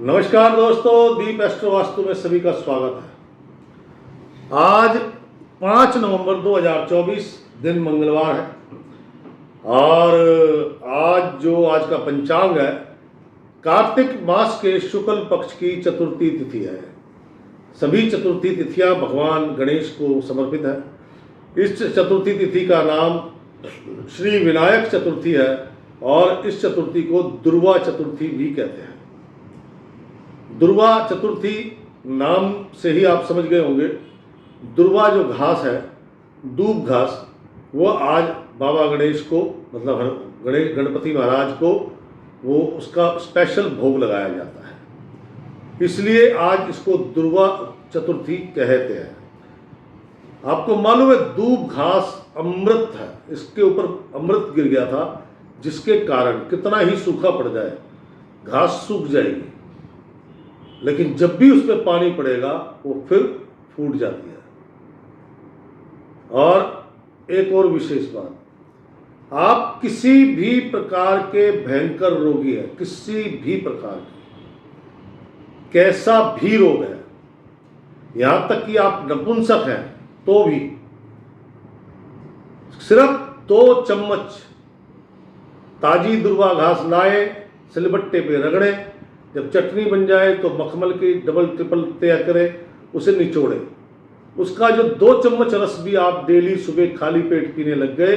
नमस्कार दोस्तों, दीप एस्ट्रो वास्तु में सभी का स्वागत है। आज 5 नवंबर 2024 दिन मंगलवार है और आज का पंचांग है, कार्तिक मास के शुक्ल पक्ष की चतुर्थी तिथि है। सभी चतुर्थी तिथियां भगवान गणेश को समर्पित है। इस चतुर्थी तिथि का नाम श्री विनायक चतुर्थी है और इस चतुर्थी को दुर्वा चतुर्थी भी कहते हैं। दुर्वा चतुर्थी नाम से ही आप समझ गए होंगे, दुर्वा जो घास है, दूब घास, वो आज बाबा गणेश को मतलब गणपति महाराज को वो उसका स्पेशल भोग लगाया जाता है, इसलिए आज इसको दुर्वा चतुर्थी कहते हैं। आपको मालूम है दूब घास अमृत है, इसके ऊपर अमृत गिर गया था जिसके कारण कितना ही सूखा पड़ जाए घास सूख जाएगी, लेकिन जब भी उस पर पानी पड़ेगा वो फिर फूट जाती है। और एक और विशेष बात, आप किसी भी प्रकार के भयंकर रोगी है, किसी भी प्रकार के कैसा भी रोग है, यहां तक कि आप नपुंसक हैं तो भी सिर्फ 2 चम्मच ताजी दुर्वा घास लाए, सिलबट्टे पे रगड़े, जब चटनी बन जाए तो मखमल की डबल ट्रिपल तैयार करें, उसे निचोड़े, उसका जो 2 चम्मच रस भी आप डेली सुबह खाली पेट पीने लग गए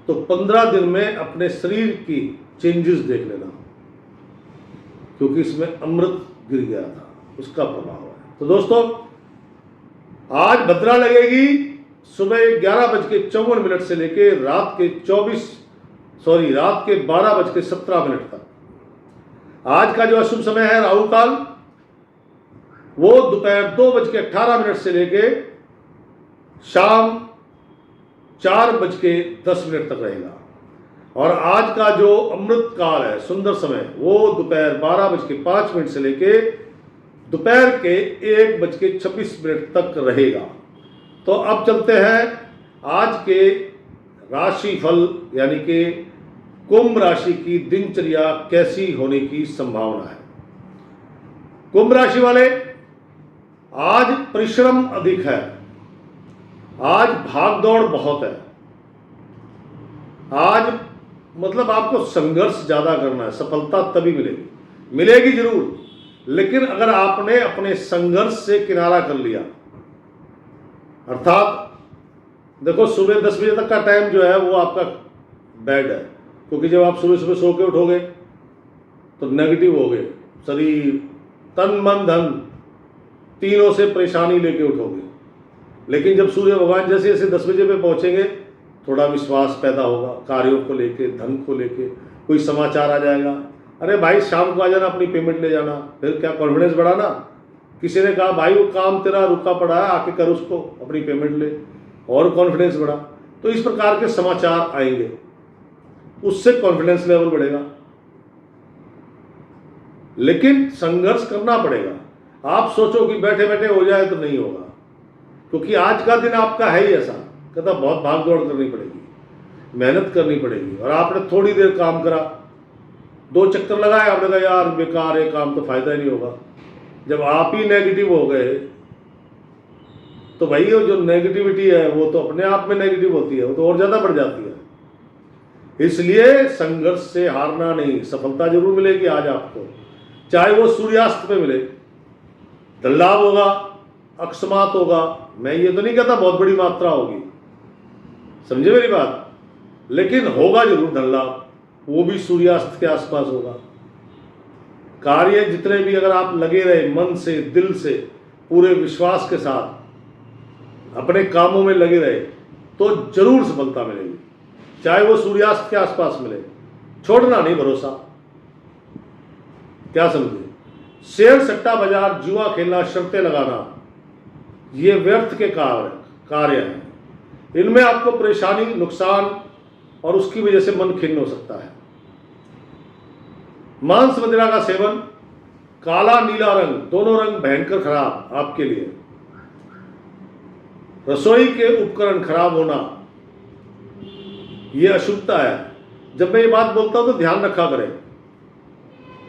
तो 15 दिन में अपने शरीर की चेंजेस देख लेना, क्योंकि इसमें अमृत गिर गया था, उसका प्रभाव है। तो दोस्तों, आज भद्रा लगेगी सुबह 11:54 से लेके रात के 12:17 तक। आज का जो अशुभ समय है राहु काल, वो दोपहर 2:18 से लेके शाम 4:10 तक रहेगा। और आज का जो अमृत काल है, सुंदर समय, वो दोपहर 12:05 से लेके दोपहर के 1:26 तक रहेगा। तो अब चलते हैं आज के राशि फल, यानी कि कुंभ राशि की दिनचर्या कैसी होने की संभावना है। कुंभ राशि वाले, आज परिश्रम अधिक है, आज भागदौड़ बहुत है, आज मतलब आपको संघर्ष ज्यादा करना है। सफलता तभी मिलेगी जरूर, लेकिन अगर आपने अपने संघर्ष से किनारा कर लिया, अर्थात देखो सुबह 10 बजे तक का टाइम जो है वो आपका बैड है, क्योंकि जब आप सुबह सो के उठोगे तो नेगेटिव हो गए, शरीर तन मन धन तीनों से परेशानी लेके उठोगे। लेकिन जब सूर्य भगवान जैसे जैसे 10 बजे पे पहुंचेंगे, थोड़ा विश्वास पैदा होगा, कार्यों को लेके, धन को लेके कोई समाचार आ जाएगा, अरे भाई शाम को आ जाना, अपनी पेमेंट ले जाना, फिर क्या कॉन्फिडेंस बढ़ा ना। किसी ने कहा भाई वो काम तेरा रुका पड़ा है, आके कर उसको, अपनी पेमेंट ले, और कॉन्फिडेंस बढ़ा। तो इस प्रकार के समाचार आएंगे, उससे कॉन्फिडेंस लेवल बढ़ेगा, लेकिन संघर्ष करना पड़ेगा। आप सोचो कि बैठे बैठे हो जाए तो नहीं होगा, क्योंकि आज का दिन आपका है ही ऐसा, कहता बहुत भाग दौड़ करनी पड़ेगी, मेहनत करनी पड़ेगी। और आपने थोड़ी देर काम करा, 2 चक्कर लगाए, आपने कहा यार बेकार है काम, तो फायदा ही नहीं होगा। जब आप ही नेगेटिव हो गए तो भाई वो जो नेगेटिविटी है वो तो अपने आप में नेगेटिव होती है, वो तो और ज्यादा बढ़ जाती है। इसलिए संघर्ष से हारना नहीं, सफलता जरूर मिलेगी आज आपको, चाहे वो सूर्यास्त पे मिले। धन लाभ होगा, अकस्मात होगा, मैं ये तो नहीं कहता बहुत बड़ी मात्रा होगी, समझे मेरी बात, लेकिन होगा जरूर धन लाभ, वो भी सूर्यास्त के आसपास होगा। कार्य जितने भी अगर आप लगे रहे, मन से, दिल से, पूरे विश्वास के साथ अपने कामों में लगे रहे, तो जरूर सफलता मिलेगी, चाहे वो सूर्यास्त के आसपास मिले। छोड़ना नहीं भरोसा, क्या समझे। शेयर सट्टा बाजार, जुआ खेलना, शर्तें लगाना, ये व्यर्थ के कार्य हैं। इनमें आपको परेशानी, नुकसान और उसकी वजह से मन खिन्न हो सकता है। मांस मदिरा का सेवन, काला नीला रंग, दोनों रंग भयंकर खराब आपके लिए। रसोई के उपकरण खराब होना, यह अशुभता है। जब मैं ये बात बोलता हूं तो ध्यान रखा करें,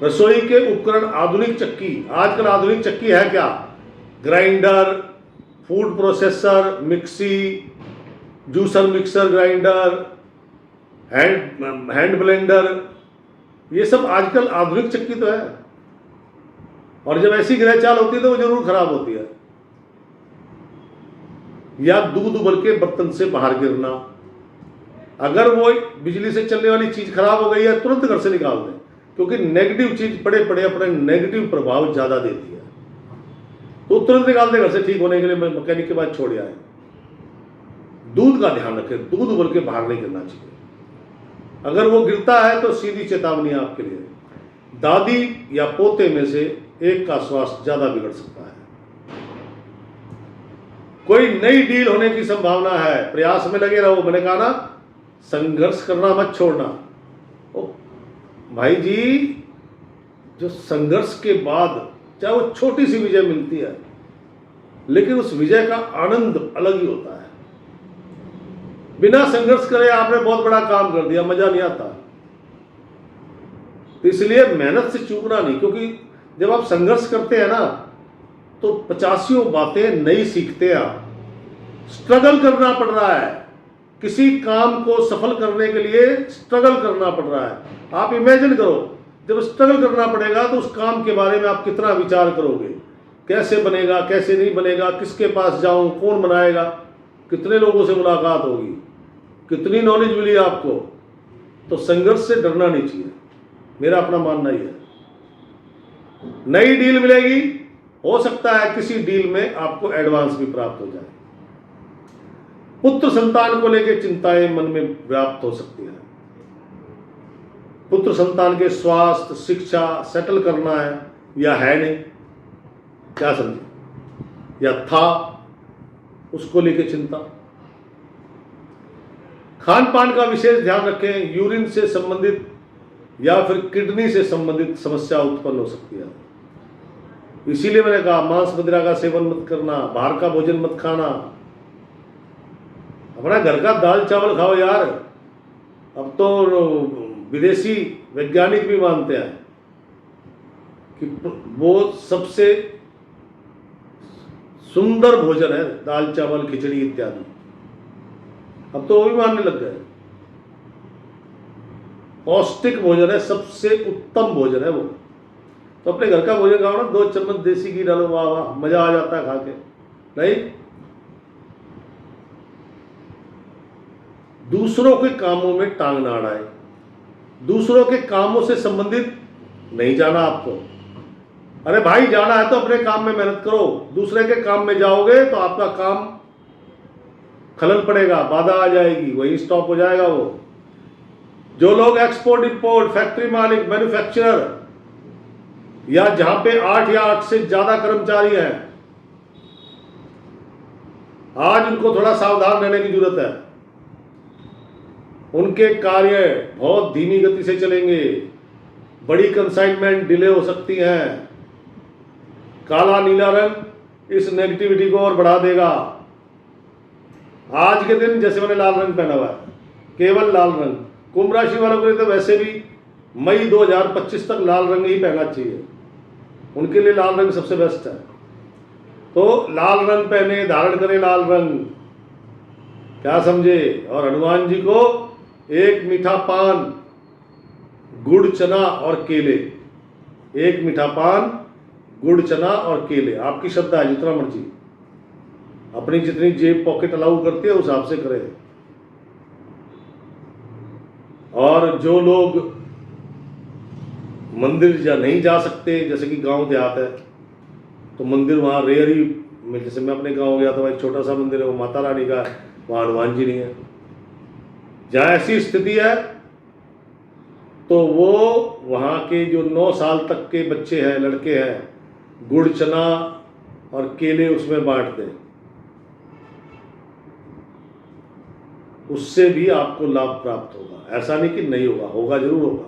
रसोई के उपकरण, आधुनिक चक्की, आजकल आधुनिक चक्की है क्या? Grinder, food processor, mixie, juicer, mixer, grinder, hand blender, ये सब आजकल आधुनिक चक्की तो है। और जब ऐसी ग्रह चाल होती है तो वो जरूर खराब होती है। या दूध उबल के बर्तन से बाहर गिरना, अगर वो बिजली से चलने वाली चीज खराब हो गई है तुरंत घर से निकाल दें, क्योंकि नेगेटिव चीज पड़े पड़े अपने नेगेटिव प्रभाव ज्यादा देती है, तो तुरंत निकाल दें घर से, ठीक होने के लिए मैकेनिक के बाद छोड़ आए। दूध का ध्यान रखें, दूध उबल के बाहर नहीं गिरना चाहिए। अगर वो गिरता है तो सीधी चेतावनी है आपके लिए। दादी या पोते में से एक का स्वास्थ्य ज्यादा बिगड़ सकता है। कोई नई डील होने की संभावना है, प्रयास में लगे रहो। मैंने कहा ना, संघर्ष करना मत छोड़ना। ओ भाई जी, जो संघर्ष के बाद चाहे वो छोटी सी विजय मिलती है, लेकिन उस विजय का आनंद अलग ही होता है। बिना संघर्ष करे आपने बहुत बड़ा काम कर दिया, मजा नहीं आता। तो इसलिए मेहनत से चूकना नहीं, क्योंकि जब आप संघर्ष करते हैं ना तो 85 बातें नई सीखते हैं आप। स्ट्रगल करना पड़ रहा है, किसी काम को सफल करने के लिए स्ट्रगल करना पड़ रहा है। आप इमेजिन करो, जब स्ट्रगल करना पड़ेगा तो उस काम के बारे में आप कितना विचार करोगे, कैसे बनेगा, कैसे नहीं बनेगा, किसके पास जाऊं, कौन बनाएगा, कितने लोगों से मुलाकात होगी, कितनी नॉलेज मिली आपको। तो संघर्ष से डरना नहीं चाहिए, मेरा अपना मानना ही है। नई डील मिलेगी, हो सकता है किसी डील में आपको एडवांस भी प्राप्त हो जाए। पुत्र संतान को लेकर चिंताएं मन में व्याप्त हो सकती है। पुत्र संतान के स्वास्थ्य, शिक्षा सेटल करना है या है नहीं, क्या समझे, या था, उसको लेकर चिंता। खान पान का विशेष ध्यान रखें। यूरिन से संबंधित या फिर किडनी से संबंधित समस्या उत्पन्न हो सकती है। इसीलिए मैंने कहा मांस मदिरा का सेवन मत करना, बाहर का भोजन मत खाना, अपना घर का दाल चावल खाओ यार। अब तो विदेशी वैज्ञानिक भी मानते हैं कि वो सबसे सुंदर भोजन है दाल चावल खिचड़ी इत्यादि। अब तो वो भी मानने लग गए, पौष्टिक भोजन है, सबसे उत्तम भोजन है वो। तो अपने घर का भोजन खाओ ना, 2 चम्मच देसी घी डालो, वाह वाह, मजा आ जाता है खा के। नहीं, दूसरों के कामों में टांग ना अड़ाए, दूसरों के कामों से संबंधित नहीं जाना आपको। अरे भाई, जाना है तो अपने काम में मेहनत करो, दूसरे के काम में जाओगे तो आपका काम खलल पड़ेगा, बाधा आ जाएगी, वही स्टॉप हो जाएगा वो। जो लोग एक्सपोर्ट इंपोर्ट, फैक्ट्री मालिक, मैन्युफैक्चरर, या जहां पे 8 या 8 से ज्यादा कर्मचारी हैं, आज उनको थोड़ा सावधान रहने की जरूरत है। उनके कार्य बहुत धीमी गति से चलेंगे, बड़ी कंसाइनमेंट डिले हो सकती हैं। काला नीला रंग इस नेगेटिविटी को और बढ़ा देगा। आज के दिन जैसे मैंने लाल रंग पहना हुआ है, केवल लाल रंग। कुंभ राशि वालों के लिए तो वैसे भी मई 2025 तक लाल रंग ही पहनना चाहिए, उनके लिए लाल रंग सबसे बेस्ट है। तो लाल रंग पहने, धारण करें लाल रंग, क्या समझे। और हनुमान जी को एक मीठा पान, गुड़, चना और केले, एक मीठा पान, गुड़, चना और केले। आपकी श्रद्धा है, जितना मर्जी, अपनी जितनी जेब पॉकेट अलाउ करती है उस हिसाब से करें। और जो लोग मंदिर जा नहीं जा सकते, जैसे कि गांव देहात है, तो मंदिर वहाँ रेयर ही, जैसे मैं अपने गांव गया था, एक छोटा सा मंदिर है, वो माता रानी का, वहाँ हनुमान जी नहीं है। जहाँ ऐसी स्थिति है तो वो वहाँ के जो 9 साल तक के बच्चे हैं, लड़के हैं, गुड़, चना और केले उसमें बांट दें, उससे भी आपको लाभ प्राप्त होगा। ऐसा नहीं कि नहीं होगा, होगा, जरूर होगा।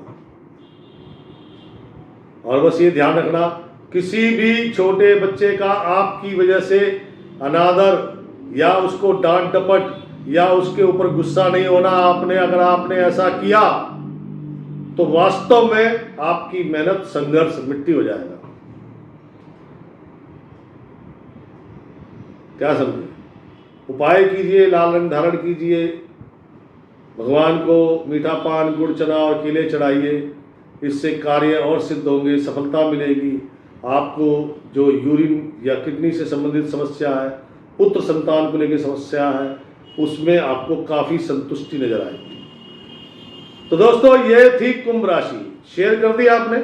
और बस ये ध्यान रखना, किसी भी छोटे बच्चे का आपकी वजह से अनादर या उसको डांट डपट या उसके ऊपर गुस्सा नहीं होना। अगर आपने ऐसा किया तो वास्तव में आपकी मेहनत संघर्ष मिट्टी हो जाएगा। क्या समझे? उपाय कीजिए, लाल रंग धारण कीजिए, भगवान को मीठा पान गुड़ चना और केले चढ़ाइए, इससे कार्य और सिद्ध होंगे, सफलता मिलेगी। आपको जो यूरिन या किडनी से संबंधित समस्या है, पुत्र संतान को लेकर समस्या है, उसमें आपको काफ़ी संतुष्टि नजर आएगी। तो दोस्तों, ये थी कुंभ राशि। शेयर कर दी आपने?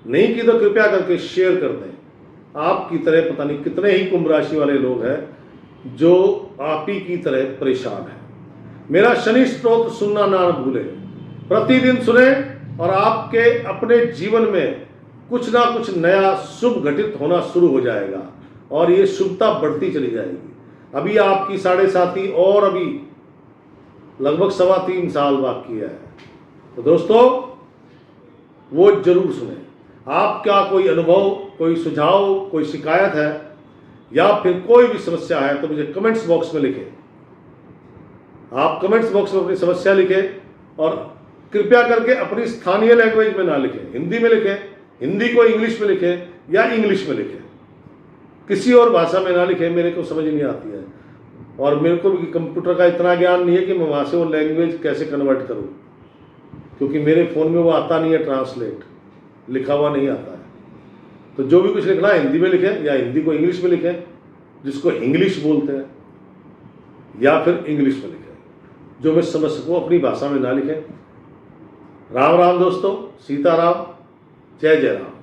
नहीं की तो कृपया करके शेयर कर दें। आपकी तरह पता नहीं कितने ही कुंभ राशि वाले लोग हैं जो आप ही की तरह परेशान हैं। मेरा शनि स्तोत्र सुनना ना भूलें, प्रतिदिन सुने और आपके अपने जीवन में कुछ ना कुछ नया शुभ घटित होना शुरू हो जाएगा और ये शुभता बढ़ती चली जाएगी। अभी आपकी 7.5 और अभी लगभग 3.25 साल बाकी है। तो दोस्तों, वो जरूर सुने। आपका कोई अनुभव, कोई सुझाव, कोई शिकायत है या फिर कोई भी समस्या है तो मुझे कमेंट्स बॉक्स में लिखें। आप कमेंट्स बॉक्स में अपनी समस्या लिखें और कृपया करके अपनी स्थानीय लैंग्वेज में ना लिखें, हिंदी में लिखें, हिंदी को इंग्लिश में लिखें या इंग्लिश में लिखें, किसी और भाषा में ना लिखें, मेरे को समझ नहीं आती है और मेरे को भी कंप्यूटर का इतना ज्ञान नहीं है कि मैं वहाँ से वो लैंग्वेज कैसे कन्वर्ट करूँ, क्योंकि मेरे फ़ोन में वो आता नहीं है, ट्रांसलेट लिखा हुआ नहीं आता है। तो जो भी कुछ लिखना है हिंदी में लिखें या हिंदी को इंग्लिश में लिखें, जिसको इंग्लिश बोलते हैं, या फिर इंग्लिश में लिखें, जो मैं समझ सकूँ, अपनी भाषा में ना लिखें। राम राम दोस्तों, सीताराम, जय जय राम।